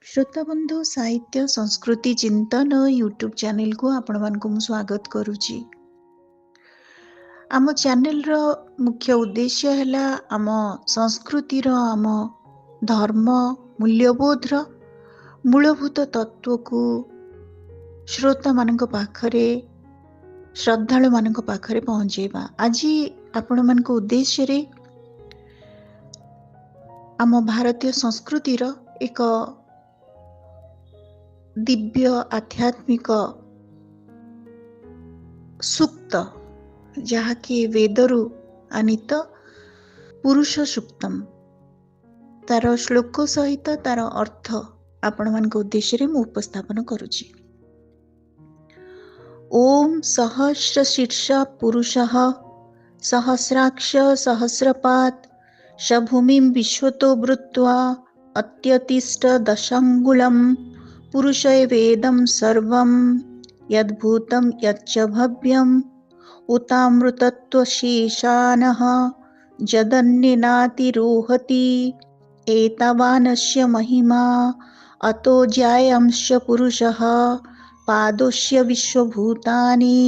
श्रोताबंधु साहित्य संस्कृति चिंतन यूट्यूब चैनल को आपण मानक स्वागत करुची। आम चैनल रो मुख्य उद्देश्य है आम संस्कृति रो आम धर्म मूल्यबोध रो मूलभूत तत्व को श्रोता मानक पाखरे श्रद्धालु मानक पाखरे पहुंचेबा। आज आपण मानक उद्देश्य रे आम भारतीय संस्कृति रो एक दिव्य आध्यात्मिक सूक्त जहाँकि वेदरू आनीत पुरुष सूक्तम तार श्लोक सहित तार अर्थ आपण मानक उद्देश्य रे मु उपस्थापन करुची। ओम सहस्र शीर्ष पुरुषः सहस्राक्ष सहस्रपात् शभूमिं विश्वतो वृत्वा अत्यतिष्ठ दशांगुलम् पुरुषय वेदं सर्वं यद्भूतं यच्च भव्यम् उतामृतत्वशेषानः जदन्यनातिरोहति एतावानस्य महिमा अतो ज्यायांश पुरुषः पादोस्य विश्वभूतानि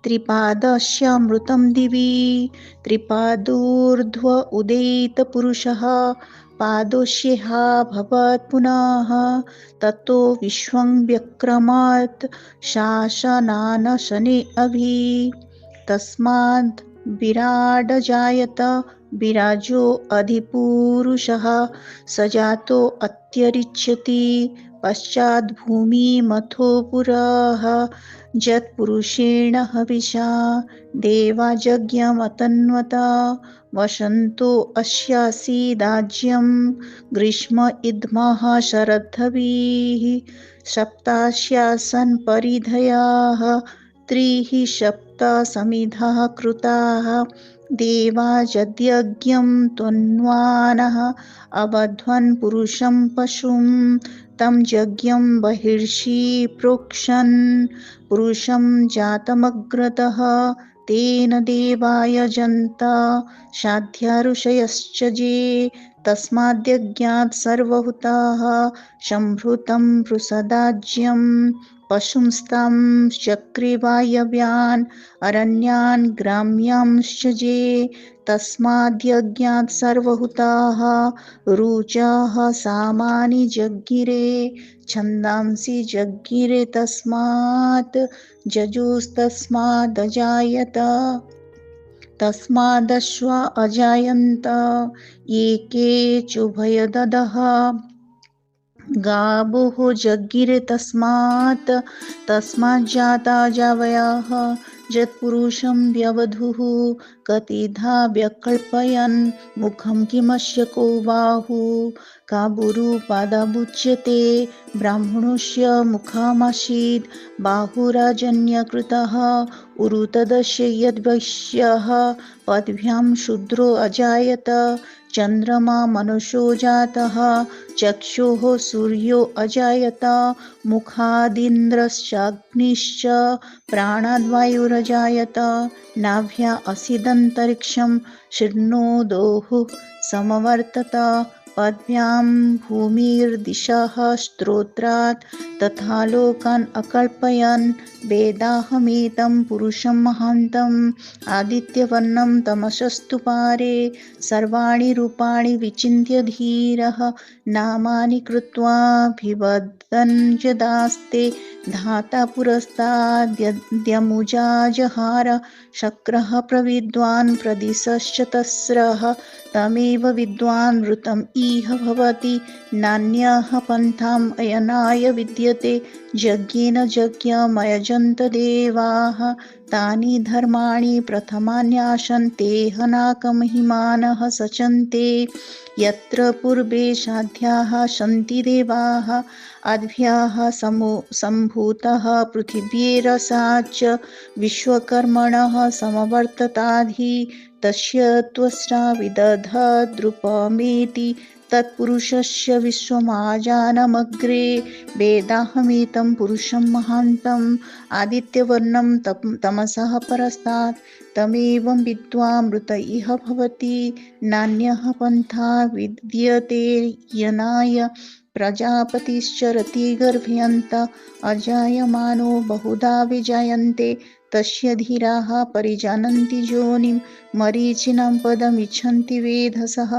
त्रिपादस्यामृतं दिवि त्रिपादोर्ध्व उदेत पुरुषः पादोष्यहा भवत् पुनः ततो विश्वं व्यक्रमात् शासनान शने अभि तस्माद् विराड जायत विराजो अधिपुरुषः सजातो अत्यरिच्यति पश्चात् भूमिमथो पुरः जत्पुरुषेण हविषा देवाजज्ञमतन्वत वसन्तो अस्यासीदाज्यं ग्रीष्म इद्मः शरद्धभिः सप्तास्यासन् परिधयाः त्रिः सप्त समिधः कृताः देवाजद्यज्ञं त्वन्वानः अबध्वन् पुरुषं पशुं तं यज्ञं बहिर्षि प्रोक्षन् पुरुषं जातमग्रतः तेन देवाय जन्त साध्या ऋषयश्च ये तस्माद्यज्ञात् सर्वभूताः सम्भृतं पृषदाज्यं पशुंस्तं चक्रे वायव्यान् अरण्यान् ग्राम्यांश्च ये तस्माद्यज्ञात् सर्वभूताः रुचः सामानि जज्ञिरे छन्दांसि जज्ञिरे तस्मात् जजुस्तस्मादजायत तस्मादश्वा अजायन्त एके चुभयददः गावोः जज्ञिरे तस्मात् तस्माज्जाता जावयाः यत्पुरुषं व्यवधुः कतिधा व्यकल्पयन् मुखं किमस्य को बाहुः काबुरुपादाबुच्यते ब्राह्मणस्य मुखमासीत् बाहुराजन्यकृतः उरुतदस्य यद्वैश्यः पद्भ्यां शूद्रो अजायत चन्द्रमा मनुष्यो जातः चक्षुः सूर्यो अजायत मुखादिन्द्रश्चाग्निश्च प्राणाद्वायुरजायत नाभ्या असिदन्तरिक्षं शीर्णोदोः समवर्तत पद्भ्यां भूमिर्दिशः स्तोत्रात् तथा लोकान् अकल्पयन् वेदाहमेतं पुरुषं महान्तम् आदित्यवर्णं तमसस्तु पारे सर्वाणि रूपाणि विचिन्त्य धीरः नामानि कृत्वाभिवदन् यदास्ते धाता पुरस्ताद्यमुजाजहार शक्रः प्रविद्वान् प्रदिशश्च तस्रः तमेव विद्वान् वृतम् इह भवति नान्यः पन्थाम् अयनाय विद्यते यज्ञेन यज्ञमयजन्त देवाः तानि धर्माणि प्रथमान्यासन् तेह नाकमहिमानः सचन्ते यत्र पूर्वे साध्याः सन्ति देवाः आद्भ्यः सम्भूतः पृथिव्यैरसाच्च विश्वकर्मणः समवर्तताधि तस्य त्वष्टा विदधद्रूपमेति तत्पुरुषस्य विश्वमाजानमग्रे वेदाहमेतं पुरुषं महान्तम् आदित्यवर्णं तमसः परस्तात् तमेवं विद्वामृत इह भवति नान्यः पन्था विद्यते यनाय प्रजापतिश्चरति गर्भयन्त अजायमानो बहुधा विजायन्ते तस्य धीराः परिजानन्ति योनिं मरीचिनं पदमिच्छन्ति वेधसः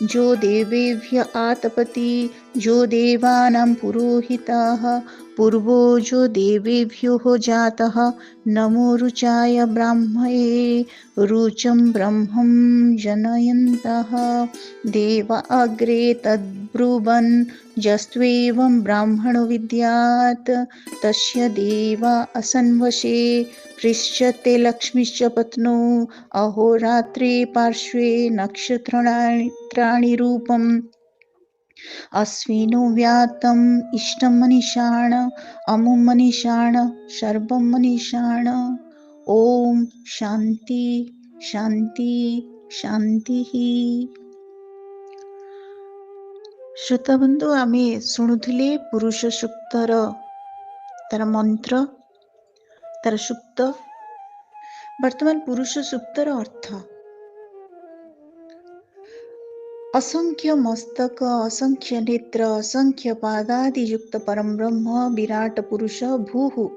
जो देवेभ्य आतपति जो देवानां पुरोहिताः पूर्वो जो देवेभ्यो जातः नमो रुचाय ब्राह्मये रुचं ब्रह्मं जनयन्तः देव अग्रे तद्ब्रुवन् यस्त्वेवं ब्राह्मणो विद्यात् तस्य देवा असन्वशे पृच्छते लक्ष्मीश्च पत्नो अहोरात्रे पार्श्वे नक्षत्राणि रूपम् अश्विनो व्यातम् इष्टं मनीषाण अमुं मनीषाण सर्वं मनीषाण। ओम शांति शांति शांतिः। श्रोताबंधु आमे शुणुथिले पुरुष सूक्तर तार मंत्र तार सूक्त। वर्तमान पुरुष सूक्तर अर्थ असंख्य मस्तक असंख्य नेत्र असंख्य पादादि युक्त परम ब्रह्म विराट पुरुष भूः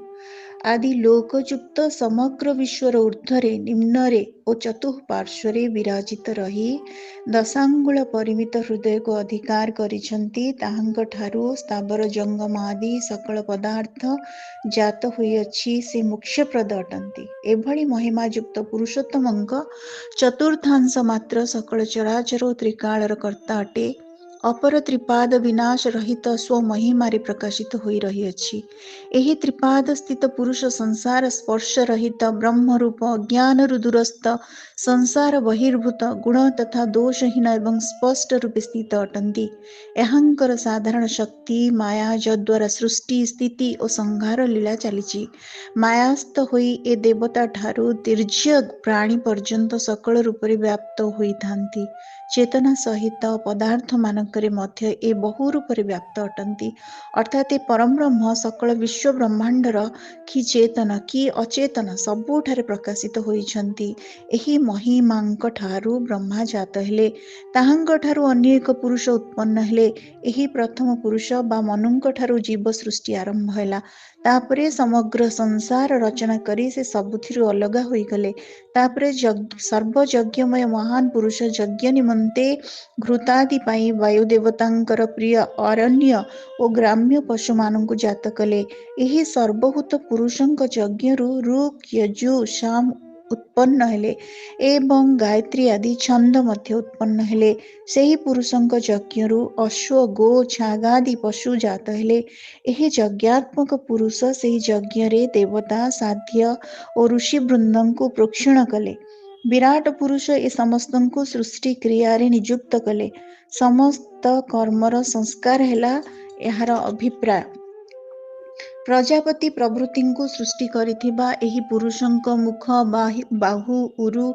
आदि लोकयुक्त समग्र विश्वर ऊर्ध्वरे निम्ନରେ ଓ ଚତୁଃପାର୍ଶ୍ୱରେ ବିରାଜିତ ରହି ଦଶାଙ୍ଗୁଳ ପରିମିତ ହୃଦୟକୁ ଅଧିକାର କରିଛନ୍ତି। ତାହାଙ୍କ ଠାରୁ ସ୍ଥାବର ଜଙ୍ଗମ ଆଦି ସକଳ ପଦାର୍ଥ ଜାତ ହୋଇଅଛି। ସେ ମୋକ୍ଷପ୍ରଦ ଅଟନ୍ତି। ଏଭଳି ମହିମାଯୁକ୍ତ ପୁରୁଷୋତ୍ତମଙ୍କ ଚତୁର୍ଥାଂଶ ମାତ୍ର ସକଳ ଚରାଚର ଓ ତ୍ରିକାଳର କର୍ତ୍ତା ଅଟେ। ଅପର ତ୍ରିପାଦ ବିନାଶ ରହିତ ସ୍ୱମହିମାରେ ପ୍ରକାଶିତ ହୋଇ ରହିଅଛି। ଏହି ତ୍ରିପାଦ ସ୍ଥିତ ପୁରୁଷ ସଂସାର ସ୍ପର୍ଶ ରହିତ ବ୍ରହ୍ମରୂପ ଅଜ୍ଞାନରୁ ଦୂରସ୍ଥ ସଂସାର ବହିର୍ଭୂତ ଗୁଣ ତଥା ଦୋଷହୀନ ଏବଂ ସ୍ପଷ୍ଟ ରୂପେ ସ୍ଥିତ ଅଟନ୍ତି। ଏହାଙ୍କର ସାଧାରଣ ଶକ୍ତି ମାୟା ଯଦ୍ୱାରା ସୃଷ୍ଟି ସ୍ଥିତି ଓ ସଂହାର ଲୀଳା ଚାଲିଛି। ମାୟାସ୍ଥ ହୋଇ ଏ ଦେବତା ଠାରୁ ତୀର୍ଯ୍ୟ ପ୍ରାଣୀ ପର୍ଯ୍ୟନ୍ତ ସକଳ ରୂପରେ ବ୍ୟାପ୍ତ ହୋଇଥାନ୍ତି। ଚେତନା ସହିତ ପଦାର୍ଥ ମାନଙ୍କରେ ମଧ୍ୟ ଏ ବହୁ ରୂପରେ ବ୍ୟାପ୍ତ ଅଟନ୍ତି। ଅର୍ଥାତ୍ ଏ ପରମବ୍ରହ୍ମ ସକଳ ବିଶ୍ୱ ବ୍ରହ୍ମାଣ୍ଡର କି ଚେତନ କି ଅଚେତନ ସବୁଠାରେ ପ୍ରକାଶିତ ହୋଇଛନ୍ତି। ଏହି ମହିମାଙ୍କ ଠାରୁ ବ୍ରହ୍ମା ଜାତ ହେଲେ। ତାହାଙ୍କ ଠାରୁ ଅନ୍ୟ ଏକ ପୁରୁଷ ଉତ୍ପନ୍ନ ହେଲେ। ଏହି ପ୍ରଥମ ପୁରୁଷ ବା ମନୁଙ୍କ ଠାରୁ ଜୀବ ସୃଷ୍ଟି ଆରମ୍ଭ ହେଲା। ତାପରେ ସମଗ୍ର ସଂସାର ରଚନା କରି ସେ ସବୁଥିରୁ ଅଲଗା ହୋଇଗଲେ। ତାପରେ ସର୍ବଯଜ୍ଞମୟ ମହାନ ପୁରୁଷ ଯଜ୍ଞ ନିମନ୍ତେ ଘୃତାଦି ପାଇଁ ବାୟୁ ଦେବତାଙ୍କର ପ୍ରିୟ ଅରଣ୍ୟ ଓ ଗ୍ରାମ୍ୟ ପଶୁମାନଙ୍କୁ ଜାତ କଲେ। ଏହି ସର୍ବଭୂତ ପୁରୁଷଙ୍କ ଯଜ୍ଞରୁ ଋକ୍ ଯଜୁ ସାମ ଉତ୍ପନ୍ନ ହେଲେ ଏବଂ ଗାୟତ୍ରୀ ଆଦି ଛନ୍ଦ ମଧ୍ୟ ଉତ୍ପନ୍ନ ହେଲେ। ସେହି ପୁରୁଷଙ୍କ ଯଜ୍ଞରୁ ଅଶ୍ୱ ଗୋ ଛାଗାଦି ପଶୁ ଜାତ ହେଲେ। ଏହି ଯଜ୍ଞାତ୍ମକ ପୁରୁଷ ସେହି ଯଜ୍ଞରେ ଦେବତା ସାଧ୍ୟ ଓ ଋଷିବୃନ୍ଦଙ୍କୁ ପ୍ରୋକ୍ଷଣ କଲେ। ବିରାଟ ପୁରୁଷ ଏ ସମସ୍ତଙ୍କୁ ସୃଷ୍ଟି କ୍ରିୟାରେ ନିଯୁକ୍ତ କଲେ। ସମସ୍ତ କର୍ମର ସଂସ୍କାର ହେଲା ଏହାର ଅଭିପ୍ରାୟ। ପ୍ରଜାପତି ପ୍ରଭୃତିଙ୍କୁ ସୃଷ୍ଟି କରିଥିବା ଏହି ପୁରୁଷଙ୍କ ମୁଖ ବାହୁ ଉରୁ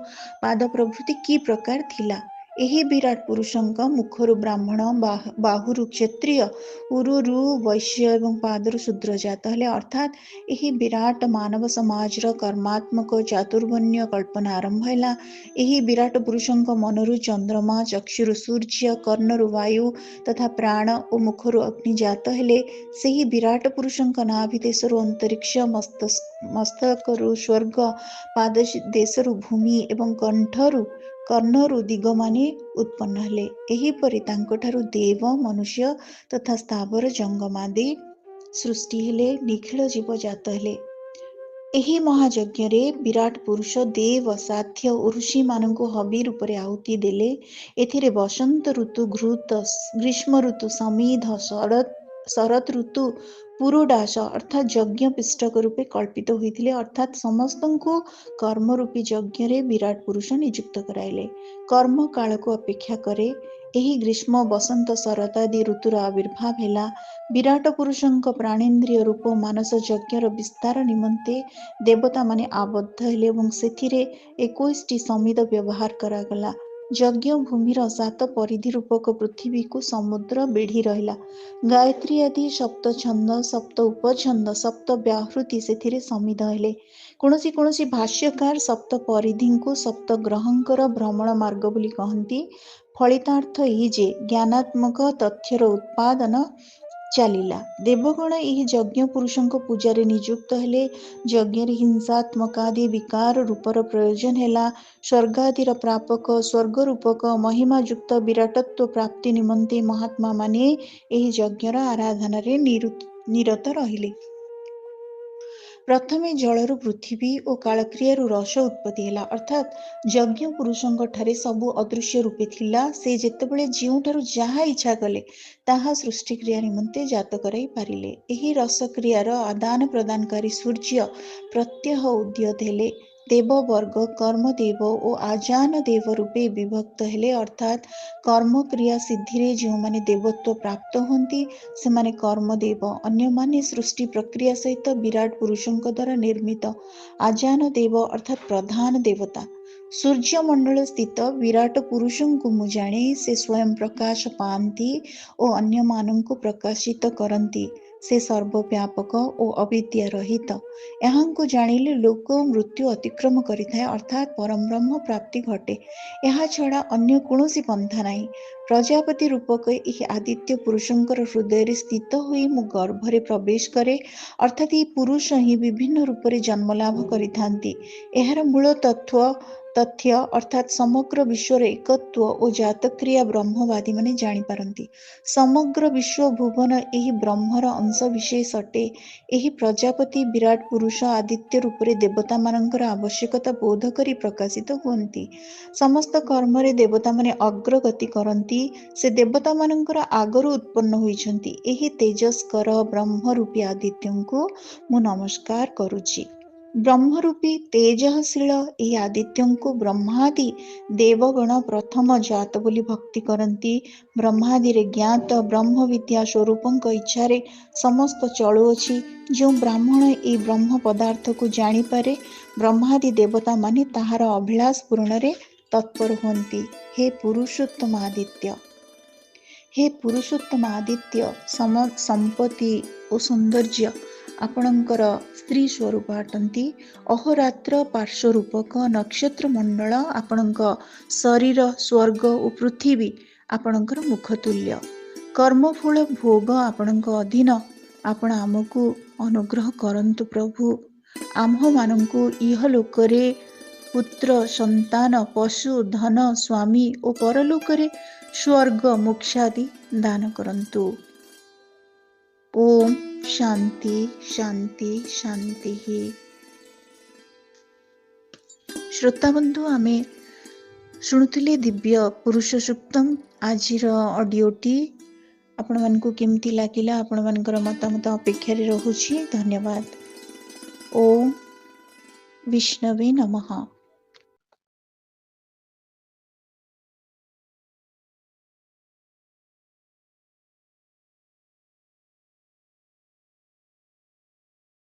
ପାଦ ପ୍ରଭୃତି କି ପ୍ରକାର ଥିଲା? ଏହି ବିରାଟ ପୁରୁଷଙ୍କ ମୁଖରୁ ବ୍ରାହ୍ମଣ, ବାହୁରୁ କ୍ଷତ୍ରିୟ, ଉରୁରୁ ବୈଶ୍ୟ ଏବଂ ପାଦରୁ ଶୂଦ୍ର ଜାତ ହେଲେ। ଅର୍ଥାତ୍ ଏହି ବିରାଟ ମାନବ ସମାଜର କର୍ମାତ୍ମକ ଚାତୁର୍ବର୍ଣ୍ଣ୍ୟ କଳ୍ପନା ଆରମ୍ଭ ହେଲା। ଏହି ବିରାଟ ପୁରୁଷଙ୍କ ମନରୁ ଚନ୍ଦ୍ରମା, ଚକ୍ଷୁରୁ ସୂର୍ଯ୍ୟ, କର୍ଣ୍ଣରୁ ବାୟୁ ତଥା ପ୍ରାଣ ଓ ମୁଖରୁ ଅଗ୍ନି ଜାତ ହେଲେ। ସେହି ବିରାଟ ପୁରୁଷଙ୍କ ନାଭି ଦେଶରୁ ଅନ୍ତରିକ୍ଷ, ମସ୍ତକରୁ ସ୍ୱର୍ଗ, ପାଦ ଦେଶରୁ ଭୂମି ଏବଂ କର୍ଣ୍ଣରୁ ଦିଗମାନେ ଉତ୍ପନ୍ନ ହେଲେ। ଏହିପରି ତାଙ୍କଠାରୁ ଦେବ, ମନୁଷ୍ୟ ତଥା ସ୍ଥାବର ଜଙ୍ଗମାଦି ସୃଷ୍ଟି ହେଲେ। ନିଖିଳ ଜୀବ ଜାତ ହେଲେ। ଏହି ମହାଯଜ୍ଞରେ ବିରାଟ ପୁରୁଷ ଦେବ, ସାଧ୍ୟ ଓ ଋଷିମାନଙ୍କୁ ହବି ରୂପରେ ଆହୁତି ଦେଲେ। ଏଥିରେ ବସନ୍ତ ଋତୁ ଘୃତ, ଗ୍ରୀଷ୍ମ ଋତୁ ସମିଧ, ଶରତ ଋତୁ ପୁରୁଡାସ ଅର୍ଥାତ୍ ଯଜ୍ଞ ପିଷ୍ଟକ ରୂପେ କଳ୍ପିତ ହୋଇଥିଲେ। ଅର୍ଥାତ୍ ସମସ୍ତଙ୍କୁ କର୍ମରୂପୀ ଯଜ୍ଞରେ ବିରାଟ ପୁରୁଷ ନିଯୁକ୍ତ କରାଇଲେ। କର୍ମ କାଳକୁ ଅପେକ୍ଷା କରେ ଏହି ଗ୍ରୀଷ୍ମ, ବସନ୍ତ, ଶରତ ଆଦି ଋତୁର ଆବିର୍ଭାବ ହେଲା। ବିରାଟ ପୁରୁଷଙ୍କ ପ୍ରାଣେନ୍ଦ୍ରିୟ ରୂପ ମାନସ ଯଜ୍ଞର ବିସ୍ତାର ନିମନ୍ତେ ଦେବତାମାନେ ଆବଦ୍ଧ ହେଲେ ଏବଂ ସେଥିରେ 21ଟି ସମିଧ ବ୍ୟବହାର କରାଗଲା। ଯଜ୍ଞ ଭୂମିର 7 ପରିଧି ରୂପକ ପୃଥିବୀକୁ ସମୁଦ୍ର ବେଢ଼ି ରହିଲା। ଗାୟତ୍ରୀ ଆଦି ସପ୍ତ ଛନ୍ଦ, ସପ୍ତ ଉପଛନ୍ଦ, ସପ୍ତ ବ୍ୟାହୃତି ସେଥିରେ ସମିଧ ହେଲେ। କୌଣସି କୌଣସି ଭାଷ୍ୟକାର ସପ୍ତ ପରିଧିଙ୍କୁ ସପ୍ତ ଗ୍ରହଙ୍କର ଭ୍ରମଣ ମାର୍ଗ ବୋଲି କହନ୍ତି। ଫଳିତାର୍ଥ ଏହି ଯେ ଜ୍ଞାନାତ୍ମକ ତଥ୍ୟର ଉତ୍ପାଦନ ଚାଲିଲା। ଦେବଗଣ ଏହି ଯଜ୍ଞ ପୁରୁଷଙ୍କ ପୂଜାରେ ନିଯୁକ୍ତ ହେଲେ। ଯଜ୍ଞରେ ହିଂସାତ୍ମକାଦି ବିକାର ରୂପର ପ୍ରୟୋଜନ ହେଲା। ସ୍ୱର୍ଗାଦିର ପ୍ରାପକ, ସ୍ୱର୍ଗ ରୂପକ ମହିମାଯୁକ୍ତ ବିରାଟତ୍ୱ ପ୍ରାପ୍ତି ନିମନ୍ତେ ମହାତ୍ମାମାନେ ଏହି ଯଜ୍ଞର ଆରାଧନାରେ ନିରତ ରହିଲେ। ପ୍ରଥମେ ଜଳରୁ ପୃଥିବୀ ଓ କାଳକ୍ରିୟାରୁ ରସ ଉତ୍ପତ୍ତି ହେଲା। ଅର୍ଥାତ୍ ଯଜ୍ଞ ପୁରୁଷଙ୍କ ଠାରେ ସବୁ ଅଦୃଶ୍ୟ ରୂପେ ଥିଲା। ସେ ଯେତେବେଳେ ଯେଉଁଠାରୁ ଯାହା ଇଚ୍ଛା କଲେ ତାହା ସୃଷ୍ଟିକ୍ରିୟା ନିମନ୍ତେ ଜାତ କରାଇ ପାରିଲେ। ଏହି ରସକ୍ରିୟାର ଆଦାନ ପ୍ରଦାନକାରୀ ସୂର୍ଯ୍ୟ ପ୍ରତ୍ୟହ ଉଦ୍ୟତ ହେଲେ। ଦେବବର୍ଗ କର୍ମଦେବ ଓ ଆଜାନ ଦେବ ରୂପେ ବିଭକ୍ତ ହେଲେ। ଅର୍ଥାତ୍ କର୍ମକ୍ରିୟା ସିଦ୍ଧିରେ ଯେଉଁମାନେ ଦେବତ୍ୱ ପ୍ରାପ୍ତ ହୁଅନ୍ତି ସେମାନେ କର୍ମଦେବ। ଅନ୍ୟମାନେ ସୃଷ୍ଟି ପ୍ରକ୍ରିୟା ସହିତ ବିରାଟ ପୁରୁଷଙ୍କ ଦ୍ୱାରା ନିର୍ମିତ ଆଜାନ ଦେବ ଅର୍ଥାତ୍ ପ୍ରଧାନ ଦେବତା। ସୂର୍ଯ୍ୟମଣ୍ଡଳ ସ୍ଥିତ ବିରାଟ ପୁରୁଷଙ୍କୁ ମୁଁ ଜାଣେ। ସେ ସ୍ୱୟଂ ପ୍ରକାଶ ପାଆନ୍ତି ଓ ଅନ୍ୟମାନଙ୍କୁ ପ୍ରକାଶିତ କରନ୍ତି। ସେ ସର୍ବବ୍ୟାପକ ଓ ଅବିଦ୍ୟା ରହିତ। ଏହାଙ୍କୁ ଜାଣିଲେ ଲୋକ ମୃତ୍ୟୁ ଅତିକ୍ରମ କରିଥାଏ ଅର୍ଥାତ୍ ପରଂବ୍ରହ୍ମ ପ୍ରାପ୍ତି ଘଟେ। ଏହା ଛଡ଼ା ଅନ୍ୟ କୌଣସି ପନ୍ଥା ନାହିଁ। ପ୍ରଜାପତି ରୂପକ ଏହି ଆଦିତ୍ୟ ପୁରୁଷଙ୍କର ହୃଦୟରେ ସ୍ଥିତ ହୋଇ ମୁଁ ଗର୍ଭରେ ପ୍ରବେଶ କରେ। ଅର୍ଥାତ୍ ଏହି ପୁରୁଷ ହିଁ ବିଭିନ୍ନ ରୂପରେ ଜନ୍ମଲାଭ କରିଥାନ୍ତି। ଏହାର ମୂଳ ତଥ୍ୟ ଅର୍ଥାତ୍ ସମଗ୍ର ବିଶ୍ୱର ଏକତ୍ୱ ଓ ଜାତକ୍ରିୟା ବ୍ରହ୍ମବାଦୀମାନେ ଜାଣିପାରନ୍ତି। ସମଗ୍ର ବିଶ୍ୱ ଭୁବନ ଏହି ବ୍ରହ୍ମର ଅଂଶବିଶେଷ ଅଟେ। ଏହି ପ୍ରଜାପତି ବିରାଟ ପୁରୁଷ ଆଦିତ୍ୟ ରୂପରେ ଦେବତାମାନଙ୍କର ଆବଶ୍ୟକତା ବୋଧ କରି ପ୍ରକାଶିତ ହୁଅନ୍ତି। ସମସ୍ତ କର୍ମରେ ଦେବତାମାନେ ଅଗ୍ରଗତି କରନ୍ତି। ସେ ଦେବତାମାନଙ୍କର ଆଗରୁ ଉତ୍ପନ୍ନ ହୋଇଛନ୍ତି। ଏହି ତେଜସ୍କର ବ୍ରହ୍ମରୂପୀ ଆଦିତ୍ୟଙ୍କୁ ମୁଁ ନମସ୍କାର କରୁଛି। ବ୍ରହ୍ମରୂପୀ ତେଜଃଶୀଳ ଏହି ଆଦିତ୍ୟଙ୍କୁ ବ୍ରହ୍ମାଦି ଦେବଗଣ ପ୍ରଥମ ଜାତ ବୋଲି ଭକ୍ତି କରନ୍ତି। ବ୍ରହ୍ମାଦିରେ ଜ୍ଞାତ ବ୍ରହ୍ମବିଦ୍ୟା ସ୍ୱରୂପଙ୍କ ଇଚ୍ଛାରେ ସମସ୍ତ ଚଳୁଅଛି। ଯେଉଁ ବ୍ରାହ୍ମଣ ଏହି ବ୍ରହ୍ମ ପଦାର୍ଥକୁ ଜାଣିପାରେ ବ୍ରହ୍ମାଦି ଦେବତାମାନେ ତାହାର ଅଭିଳାଷ ପୂରଣରେ ତତ୍ପର ହୁଅନ୍ତି। ହେ ପୁରୁଷୋତ୍ତମ ଆଦିତ୍ୟ, ହେ ପୁରୁଷୋତ୍ତମ ଆଦିତ୍ୟ, ସମ୍ପତ୍ତି ଓ ସୌନ୍ଦର୍ଯ୍ୟ ଆପଣଙ୍କର ସ୍ତ୍ରୀ ସ୍ୱରୂପ ଅଟନ୍ତି। ଅହୋରାତ୍ର ପାର୍ଶ୍ୱରୂପକ ନକ୍ଷତ୍ର ମଣ୍ଡଳ ଆପଣଙ୍କ ଶରୀର, ସ୍ୱର୍ଗ ଓ ପୃଥିବୀ ଆପଣଙ୍କର ମୁଖତୁଲ୍ୟ। କର୍ମଫଳ ଭୋଗ ଆପଣଙ୍କ ଅଧୀନ। ଆପଣ ଆମକୁ ଅନୁଗ୍ରହ କରନ୍ତୁ ପ୍ରଭୁ। ଆମ୍ଭମାନଙ୍କୁ ଇହଲୋକରେ ପୁତ୍ର, ସନ୍ତାନ, ପଶୁ, ଧନ, ସ୍ୱାମୀ ଓ ପରଲୋକରେ ସ୍ୱର୍ଗ, ମୋକ୍ଷାଦି ଦାନ କରନ୍ତୁ। ଓମ୍ ଶାନ୍ତି ଶାନ୍ତି ଶାନ୍ତି। ଶ୍ରୋତାବନ୍ଧୁ, ଆମେ ଶୁଣୁଥିଲେ ଦିବ୍ୟ ପୁରୁଷ ସୁକ୍ତମ୍। ଆଜିର ଅଡ଼ିଓଟି ଆପଣମାନଙ୍କୁ କେମିତି ଲାଗିଲା ଆପଣମାନଙ୍କର ମତାମତ ଅପେକ୍ଷାରେ ରହୁଛି। ଧନ୍ୟବାଦ। ଓମ୍ ବିଷ୍ଣବେ ନମଃ।